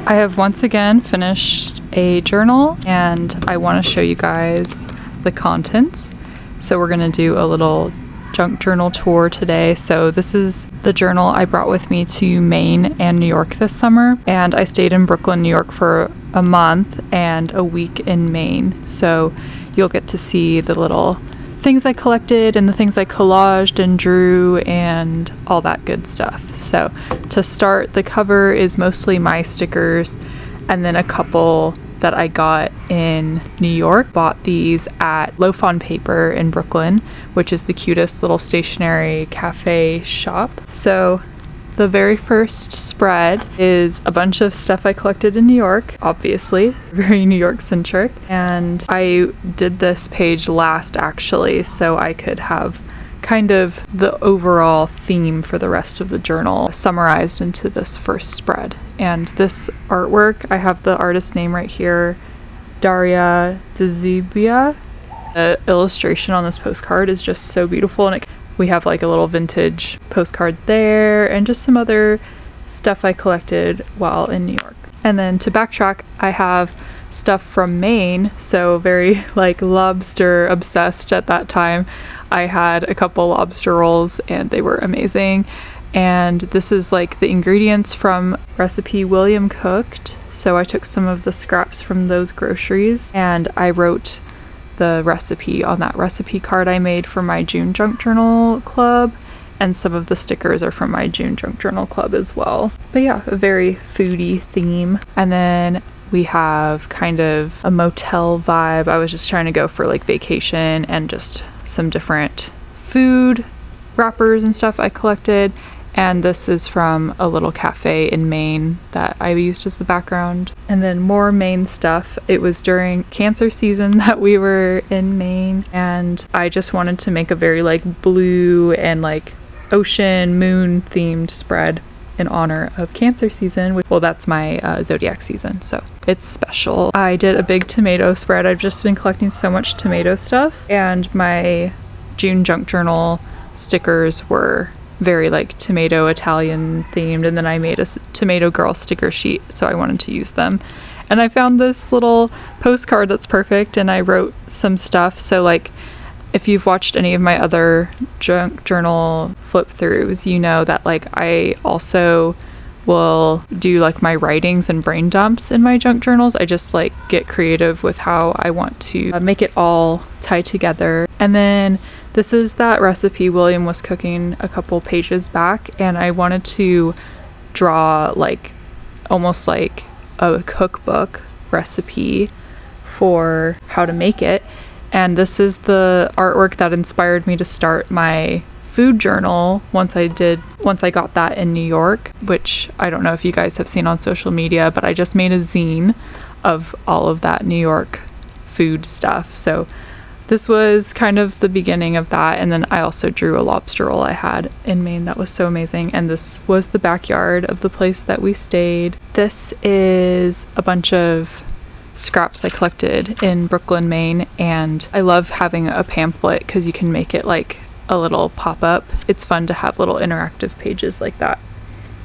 I have once again finished a journal and I want to show you guys the contents. So we're going to do a little junk journal tour today. So this is the journal I brought with me to Maine and New York this summer, and I stayed in Brooklyn, New York for a month and a week in Maine. So you'll get to see the little things I collected and the things I collaged and drew and all that good stuff. So to start, the cover is mostly my stickers and then a couple that I got in New York. Bought these at Loaf on Paper in Brooklyn, which is the cutest little stationery cafe shop. So the very first spread is a bunch of stuff I collected in New York, obviously, very New York centric. And I did this page last actually, so I could have kind of the overall theme for the rest of the journal summarized into this first spread. And this artwork, I have the artist name right here, drawingsbyelowyn. The illustration on this postcard is just so beautiful, and we have like a little vintage postcard there and just some other stuff I collected while in New York. And then to backtrack, I have stuff from Maine, so very like lobster obsessed at that time. I had a couple lobster rolls and they were amazing. And this is like the ingredients from recipe William cooked. So I took some of the scraps from those groceries and I wrote the recipe on that recipe card I made for my June Junk Journal Club, and some of the stickers are from my June Junk Journal Club as well. But yeah, a very foodie theme. And then we have kind of a motel vibe. I was just trying to go for like vacation and just some different food wrappers and stuff I collected. And this is from a little cafe in Maine that I used as the background. And then more Maine stuff. It was during cancer season that we were in Maine, and I just wanted to make a very like blue and like ocean moon themed spread in honor of cancer season. Well, that's my zodiac season, so it's special. I did a big tomato spread. I've just been collecting so much tomato stuff, and my June Junk Journal stickers were very like tomato Italian themed, and then I made a tomato girl sticker sheet, so I wanted to use them. And I found this little postcard that's perfect, and I wrote some stuff. So like if you've watched any of my other junk journal flip throughs, you know that like I also will do like my writings and brain dumps in my junk journals. I just like get creative with how I want to make it all tie together. And then this is that recipe William was cooking a couple pages back, and I wanted to draw like almost like a cookbook recipe for how to make it. And this is the artwork that inspired me to start my food journal once I got that in New York, which I don't know if you guys have seen on social media, but I just made a zine of all of that New York food stuff. So this was kind of the beginning of that. And then I also drew a lobster roll I had in Maine that was so amazing. And this was the backyard of the place that we stayed. This is a bunch of scraps I collected in Brooklyn, Maine. And I love having a pamphlet because you can make it like a little pop-up. It's fun to have little interactive pages like that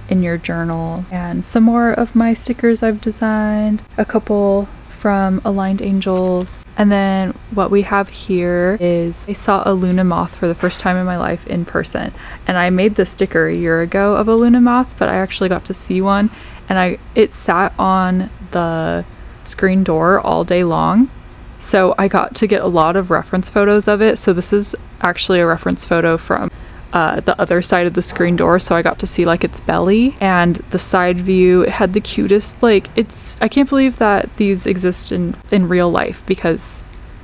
in your journal. And some more of my stickers I've designed, a couple from Aligned Angels. And then what we have here is I saw a Luna moth for the first time in my life in person. And I made the sticker a year ago of a Luna moth, but I actually got to see one, and it sat on the screen door all day long. So I got to get a lot of reference photos of it. So this is actually a reference photo from the other side of the screen door, so I got to see like its belly and the side view. It had the cutest, like, I can't believe that these exist in real life because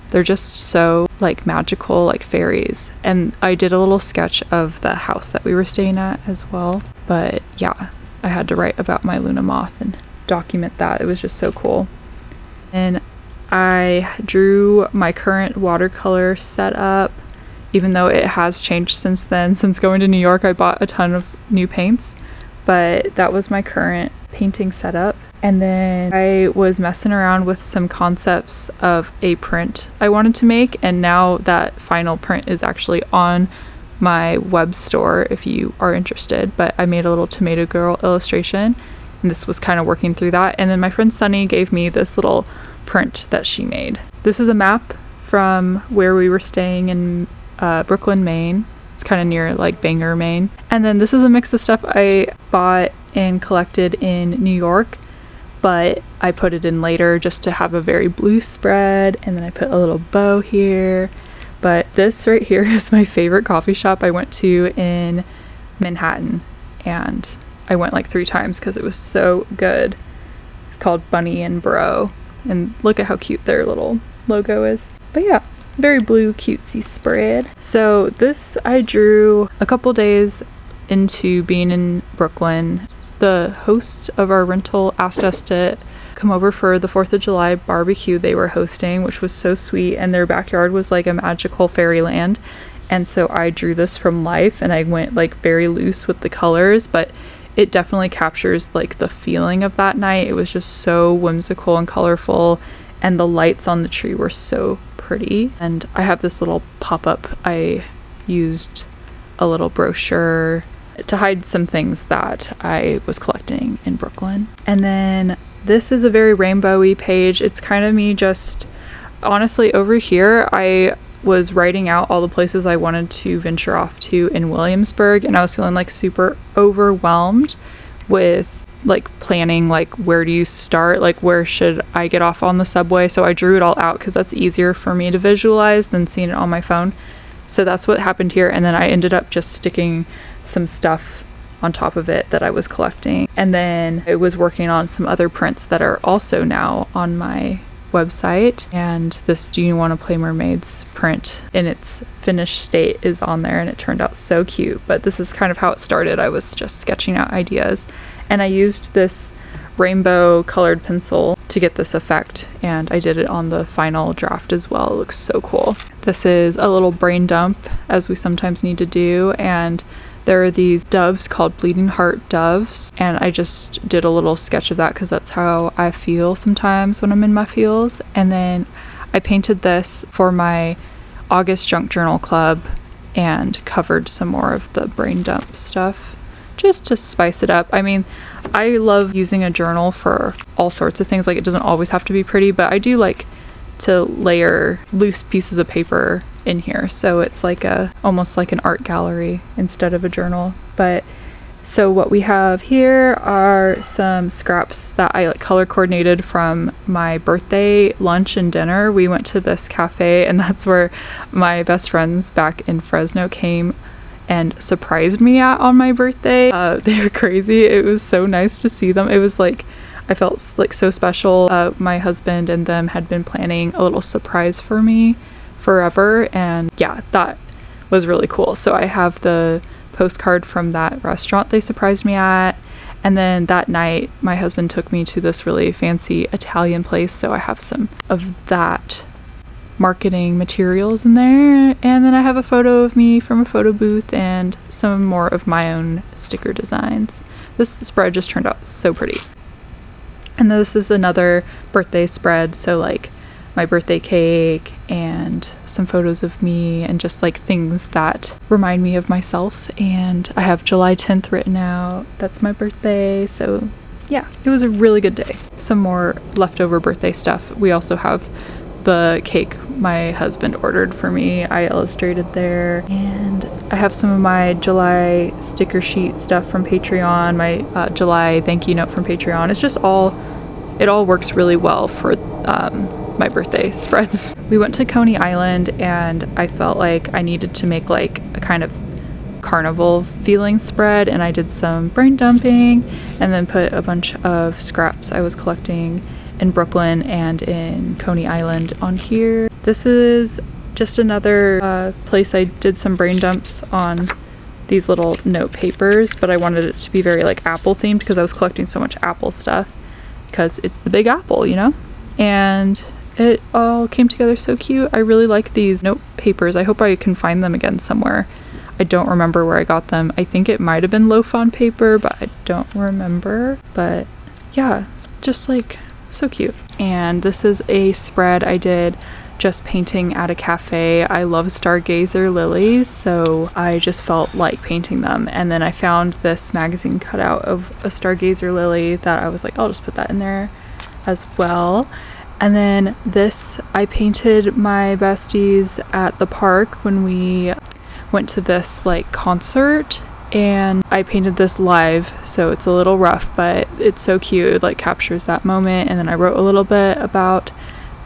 they're just so like magical, like fairies. And I did a little sketch of the house that we were staying at as well. But yeah, I had to write about my Luna moth and document that. It was just so cool. And I drew my current watercolor setup. Even though it has changed since then. Since going to New York, I bought a ton of new paints, but that was my current painting setup. And then I was messing around with some concepts of a print I wanted to make, and now that final print is actually on my web store if you are interested. But I made a little tomato girl illustration, And this was kind of working through that. And then my friend Sunny gave me this little print that she made. This is a map from where we were staying in Brooklyn, Maine. It's kind of near like Bangor, Maine. And then this is a mix of stuff I bought and collected in New York, but I put it in later just to have a very blue spread. And then I put a little bow here. But this right here is my favorite coffee shop I went to in Manhattan. And I went like 3 times because it was so good. It's called Bunny and Bro. And look at how cute their little logo is. But yeah, very blue, cutesy spread. So this I drew a couple days into being in Brooklyn. The host of our rental asked us to come over for the 4th of July barbecue they were hosting, which was so sweet. And their backyard was like a magical fairyland. And so I drew this from life, and I went like very loose with the colors, but it definitely captures like the feeling of that night. It was just so whimsical and colorful, and the lights on the tree were so pretty. And I have this little pop-up. I used a little brochure to hide some things that I was collecting in Brooklyn. And then this is a very rainbowy page. It's kind of me just, honestly, over here, I was writing out all the places I wanted to venture off to in Williamsburg, and I was feeling like super overwhelmed with like planning, like where do you start, like where should I get off on the subway. So I drew it all out because that's easier for me to visualize than seeing it on my phone. So that's what happened here. And then I ended up just sticking some stuff on top of it that I was collecting, and then I was working on some other prints that are also now on my website. And this Do You Want to Play Mermaids print in its finished state is on there, and it turned out so cute. But this is kind of how it started. I was just sketching out ideas, and I used this rainbow colored pencil to get this effect, and I did it on the final draft as well. It looks so cool. This is a little brain dump, as we sometimes need to do, and there are these doves called Bleeding Heart doves, and I just did a little sketch of that because that's how I feel sometimes when I'm in my feels. And then I painted this for my August junk journal club and covered some more of the brain dump stuff just to spice it up. I mean, I love using a journal for all sorts of things. Like, it doesn't always have to be pretty, but I do like to layer loose pieces of paper in here, so it's like almost like an art gallery instead of a journal. But so what we have here are some scraps that I like color coordinated from my birthday lunch and dinner. We went to this cafe, and that's where my best friends back in Fresno came and surprised me on my birthday. They were crazy. It was so nice to see them. It was like, I felt like so special. My husband and them had been planning a little surprise for me forever, and yeah, that was really cool. So I have the postcard from that restaurant they surprised me at, and then that night my husband took me to this really fancy Italian place, so I have some of that marketing materials in there. And then I have a photo of me from a photo booth and some more of my own sticker designs. This spread just turned out so pretty. And this is another birthday spread, so like my birthday cake and some photos of me and just like things that remind me of myself. And I have July 10th written out. That's my birthday. So yeah, it was a really good day. Some more leftover birthday stuff. We also have the cake my husband ordered for me. I illustrated there. And I have some of my July sticker sheet stuff from Patreon, my July thank you note from Patreon. It's just it all works really well for my birthday spreads. We went to Coney Island, and I felt like I needed to make like a kind of carnival feeling spread, and I did some brain dumping and then put a bunch of scraps I was collecting in Brooklyn and in Coney Island on here. This is just another place I did some brain dumps on these little note papers, but I wanted it to be very like Apple themed because I was collecting so much Apple stuff because it's the Big Apple, you know? And it all came together so cute. I really like these note papers. I hope I can find them again somewhere. I don't remember where I got them. I think it might have been low-fawn paper, but I don't remember. But yeah, just like so cute. And this is a spread I did just painting at a cafe. I love stargazer lilies, so I just felt like painting them. And then I found this magazine cutout of a stargazer lily that I was like, I'll just put that in there as well. And then this, I painted my besties at the park when we went to this like concert, and I painted this live, so it's a little rough, but it's so cute. It like captures that moment. And then I wrote a little bit about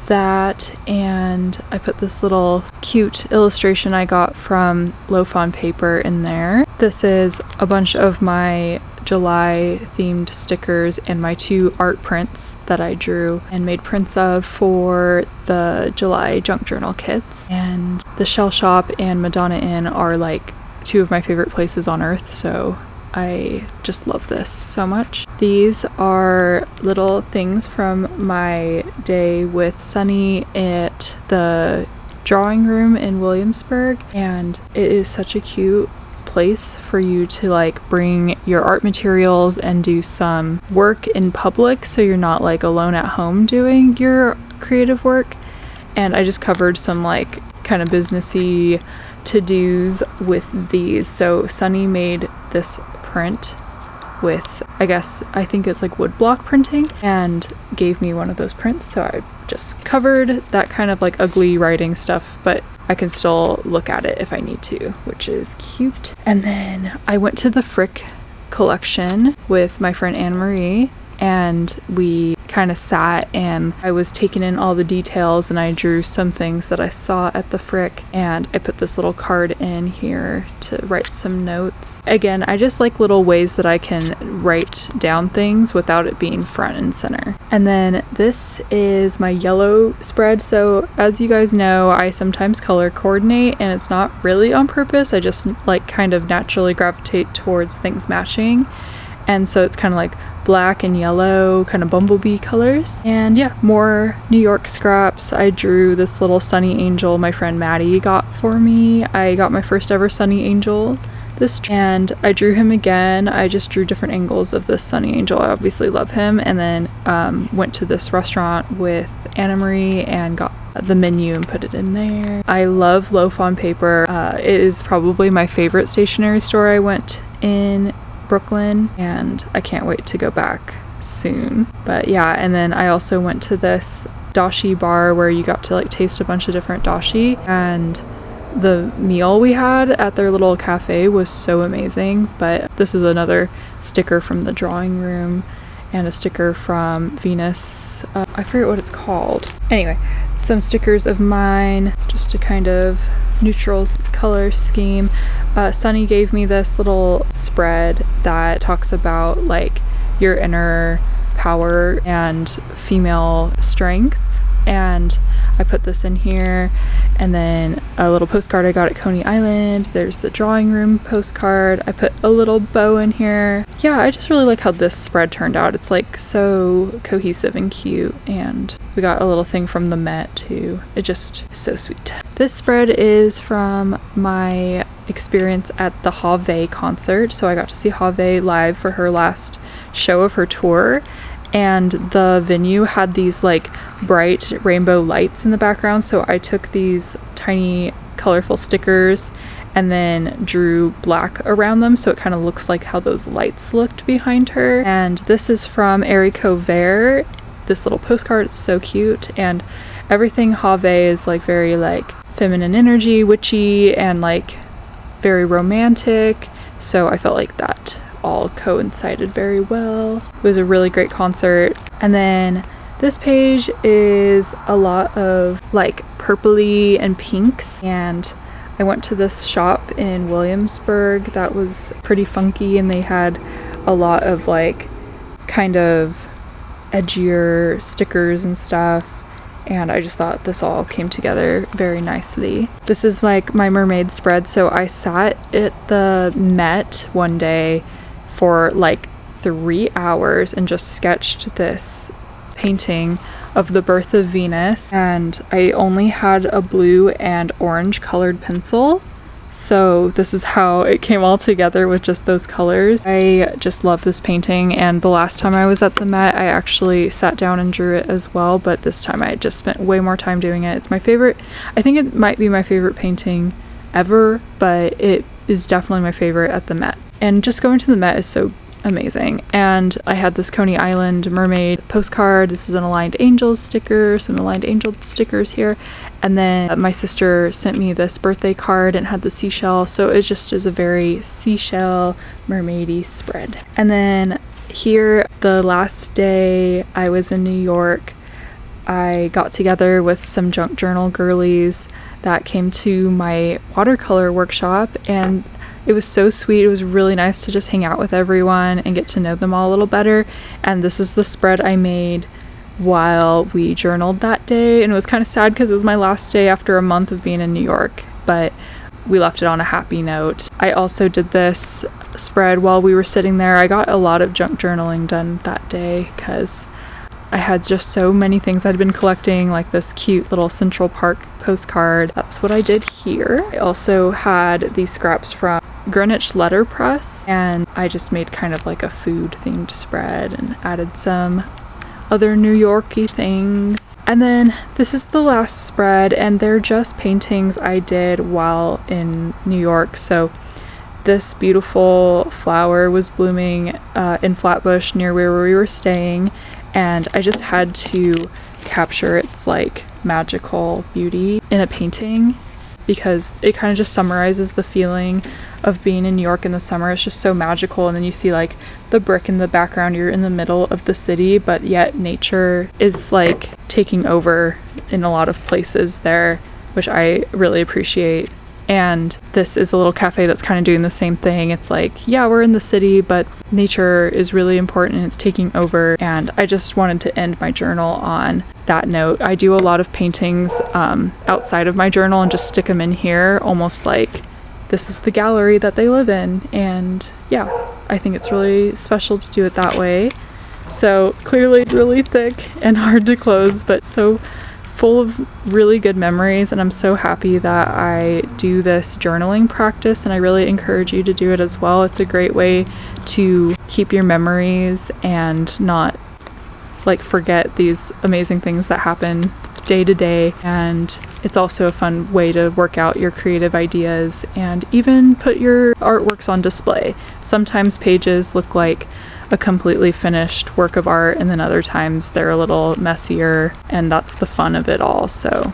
that, and I put this little cute illustration I got from Low-Fawn paper in there. This is a bunch of my July themed stickers and my 2 art prints that I drew and made prints of for the July junk journal kits. And the Shell Shop and Madonna Inn are like 2 of my favorite places on earth, so I just love this so much. These are little things from my day with Sunny at the drawing room in Williamsburg, and it is such a cute place for you to like bring your art materials and do some work in public, so you're not like alone at home doing your creative work. And I just covered some like kind of businessy to-dos with these. So Sunny made this print with, I think it's like woodblock printing, and gave me one of those prints, so I just covered that kind of like ugly writing stuff, but I can still look at it if I need to, which is cute. And then I went to the Frick collection with my friend Anne-Marie, and we kind of sat and I was taking in all the details, and I drew some things that I saw at the Frick, and I put this little card in here to write some notes. Again, I just like little ways that I can write down things without it being front and center. And then this is my yellow spread. So as you guys know, I sometimes color coordinate, and it's not really on purpose. I just like kind of naturally gravitate towards things matching. And so it's kind of like black and yellow, kind of bumblebee colors. And yeah, more New York scraps. I drew this little Sunny Angel my friend Maddie got for me. I got my first ever Sunny Angel and I drew him again. I just drew different angles of this Sunny Angel. I obviously love him. And then went to this restaurant with Anna Marie and got the menu and put it in there. I love Low-Fawn paper. It is probably my favorite stationery store I went in Brooklyn, and I can't wait to go back soon. But yeah, and then I also went to this dashi bar where you got to like taste a bunch of different dashi, and the meal we had at their little cafe was so amazing. But this is another sticker from the drawing room and a sticker from Venus. I forget what it's called. Anyway, some stickers of mine, just a kind of neutral color scheme. Sunny gave me this little spread that talks about like your inner power and female strength, and I put this in here. And then a little postcard I got at Coney Island. There's the drawing room postcard. I put a little bow in here. Yeah, I just really like how this spread turned out. It's like so cohesive and cute. And we got a little thing from the Met too. It just so sweet. This spread is from my experience at the Have concert. So I got to see Have live for her last show of her tour. And the venue had these like bright rainbow lights in the background, so I took these tiny colorful stickers and then drew black around them, so it kind of looks like how those lights looked behind her. And this is from Erico Vare, this little postcard. It's so cute, and everything Have is like very like feminine energy, witchy, and like very romantic, so I felt like that all coincided very well. It was a really great concert. And then this page is a lot of like purpley and pinks, and I went to this shop in Williamsburg that was pretty funky, and they had a lot of like kind of edgier stickers and stuff, and I just thought this all came together very nicely. This is like my mermaid spread. So I sat at the Met one day for like 3 hours and just sketched this painting of the birth of Venus, and I only had a blue and orange colored pencil, So this is how it came all together with just those colors. I just love this painting, and the last time I was at the Met I actually sat down and drew it as well, but this time I just spent way more time doing it. It's my favorite. I think it might be my favorite painting ever, but it is definitely my favorite at the Met. And just going to the Met is so amazing. And I had this Coney Island mermaid postcard. This is an aligned angels sticker, some aligned angel stickers here. And then my sister sent me this birthday card and had the seashell, so it just is a very seashell mermaidy spread. And then here, the last day I was in New York, I got together with some junk journal girlies that came to my watercolor workshop, and it was so sweet. It was really nice to just hang out with everyone and get to know them all a little better. And this is the spread I made while we journaled that day, and it was kind of sad because it was my last day after a month of being in New York, but we left it on a happy note. I also did this spread while we were sitting there. I got a lot of junk journaling done that day because I had just so many things I'd been collecting, like this cute little Central Park postcard. That's what I did here. I also had these scraps from Greenwich Letterpress, and I just made kind of like a food themed spread and added some other New York-y things. And then this is the last spread, and they're just paintings I did while in New York. So this beautiful flower was blooming in Flatbush near where we were staying, and I just had to capture its like magical beauty in a painting because it kind of just summarizes the feeling of being in New York in the summer. It's just so magical, and then you see like the brick in the background. You're in the middle of the city, but yet nature is like taking over in a lot of places there, which I really appreciate. And this is a little cafe that's kind of doing the same thing. It's like, yeah, we're in the city, but nature is really important and it's taking over. And I just wanted to end my journal on that note. I do a lot of paintings outside of my journal and just stick them in here, almost like this is the gallery that they live in. And yeah, I think it's really special to do it that way. So clearly it's really thick and hard to close, but so full of really good memories, and I'm so happy that I do this journaling practice, and I really encourage you to do it as well. It's a great way to keep your memories and not like forget these amazing things that happen day to day, and it's also a fun way to work out your creative ideas and even put your artworks on display. Sometimes pages look like a completely finished work of art, and then other times they're a little messier, and that's the fun of it all. So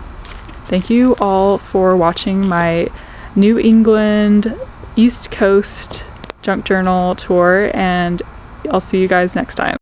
thank you all for watching my New England East Coast junk journal tour, and I'll see you guys next time.